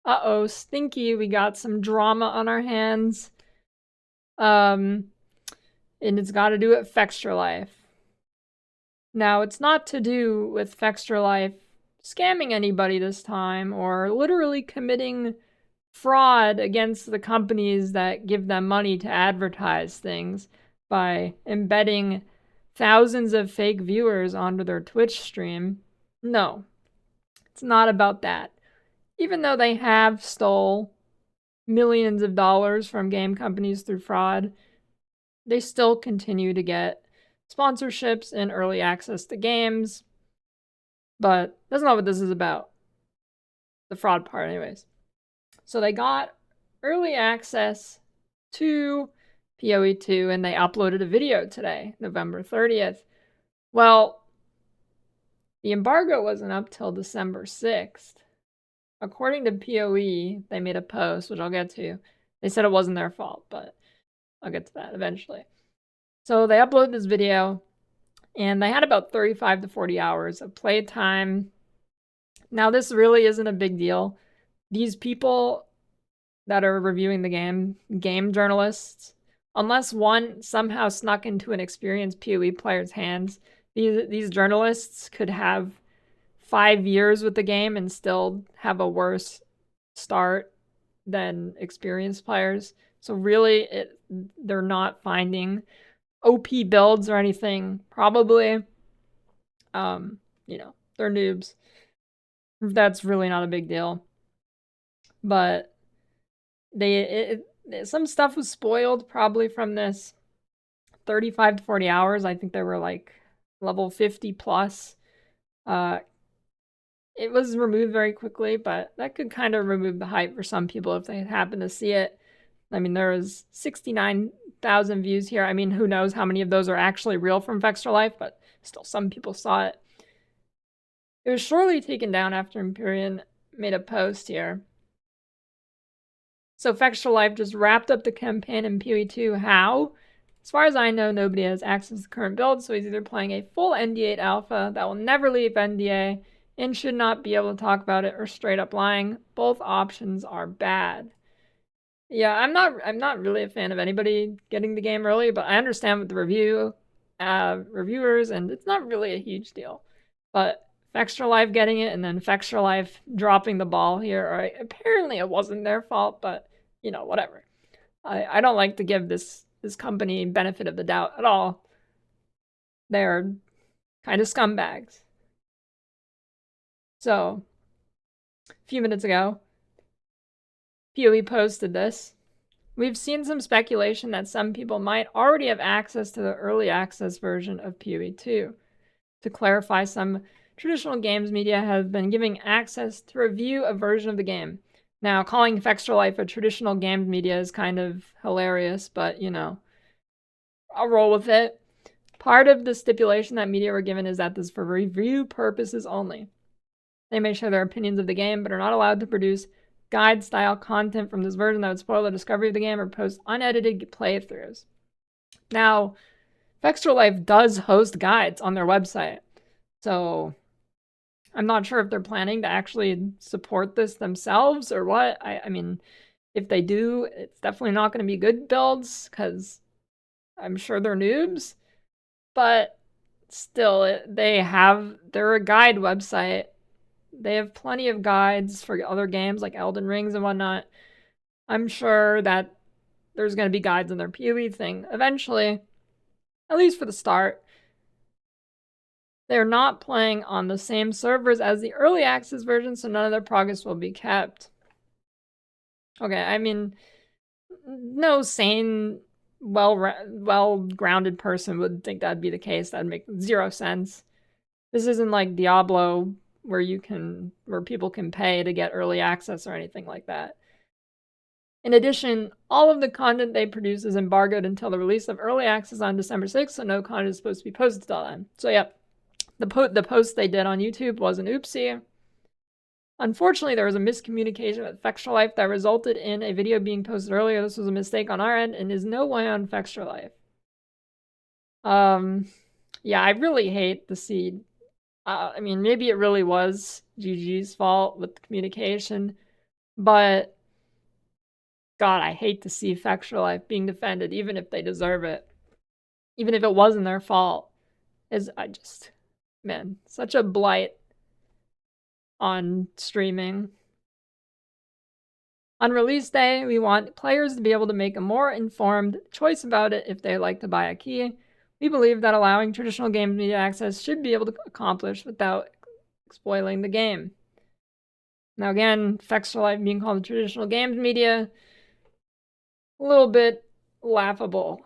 uh-oh, stinky, we got some drama on our hands. And it's got to do with Fextra Life. Now, it's not to do with Fextra Life scamming anybody this time or literally committing fraud against the companies that give them money to advertise things by embedding thousands of fake viewers onto their Twitch stream. No, it's not about that. Even though they have stole millions of dollars from game companies through fraud, they still continue to get sponsorships and early access to games. But that's not what this is about. The fraud part, anyways. So they got early access to PoE2 and they uploaded a video today, November 30th. Well, the embargo wasn't up till December 6th. According to PoE, they made a post, which I'll get to. They said it wasn't their fault, but I'll get to that eventually. So they uploaded this video and they had about 35 to 40 hours of playtime. Now, this really isn't a big deal. These people that are reviewing the game journalists, unless one somehow snuck into an experienced PoE player's hands, these journalists could have 5 years with the game and still have a worse start than experienced players. So really, they're not finding OP builds or anything. Probably, they're noobs. That's really not a big deal. But some stuff was spoiled probably from this 35 to 40 hours. I think they were like level 50 plus. It was removed very quickly, but that could kind of remove the hype for some people if they happen to see it. I mean, there was 69,000 views here. I mean, who knows how many of those are actually real from Fextra Life, but still some people saw it. It was shortly taken down after Empyrean made a post here. So Fextra Life just wrapped up the campaign in PoE2. How? As far as I know, nobody has access to the current build, so he's either playing a full ND8 alpha that will never leave NDA and should not be able to talk about it, or straight up lying. Both options are bad. Yeah, I'm not really a fan of anybody getting the game early, but I understand with the reviewers, and it's not really a huge deal. But Fextra Life getting it and then Fextra Life dropping the ball here, or apparently it wasn't their fault, but whatever. I don't like to give this company benefit of the doubt at all. They're kind of scumbags. So, a few minutes ago, PoE posted this. We've seen some speculation that some people might already have access to the early access version of PoE2. To clarify, some traditional games media have been giving access to review a version of the game. Now, calling Fextra Life a traditional games media is kind of hilarious, but I'll roll with it. Part of the stipulation that media were given is that this is for review purposes only. They may share their opinions of the game, but are not allowed to produce guide-style content from this version that would spoil the discovery of the game or post unedited playthroughs. Now, Fextra Life does host guides on their website, so I'm not sure if they're planning to actually support this themselves or what. I mean, if they do, it's definitely not going to be good builds because I'm sure they're noobs, but still, they're a guide website. They have plenty of guides for other games like Elden Rings and whatnot. I'm sure that there's going to be guides on their PoE thing eventually, at least for the start. They're not playing on the same servers as the early access version, so none of their progress will be kept. Okay, I mean, no sane, well-grounded person would think that'd be the case. That'd make zero sense. This isn't like Diablo where people can pay to get early access or anything like that. In addition, all of the content they produce is embargoed until the release of early access on December 6th, so no content is supposed to be posted till then. So yep, the post they did on YouTube was an oopsie. Unfortunately, there was a miscommunication with Fextra Life that resulted in a video being posted earlier. This was a mistake on our end and is no way on Fextra Life. Yeah, I really hate the seed. I mean, maybe it really was GG's fault with the communication, But God, I hate to see Extra Life being defended, even if they deserve it. Even if it wasn't their fault. Man, such a blight on streaming. On release day, we want players to be able to make a more informed choice about it if they like to buy a key. We believe that allowing traditional games media access should be able to accomplish without spoiling the game. Now again, Extra Life being called traditional games media, a little bit laughable.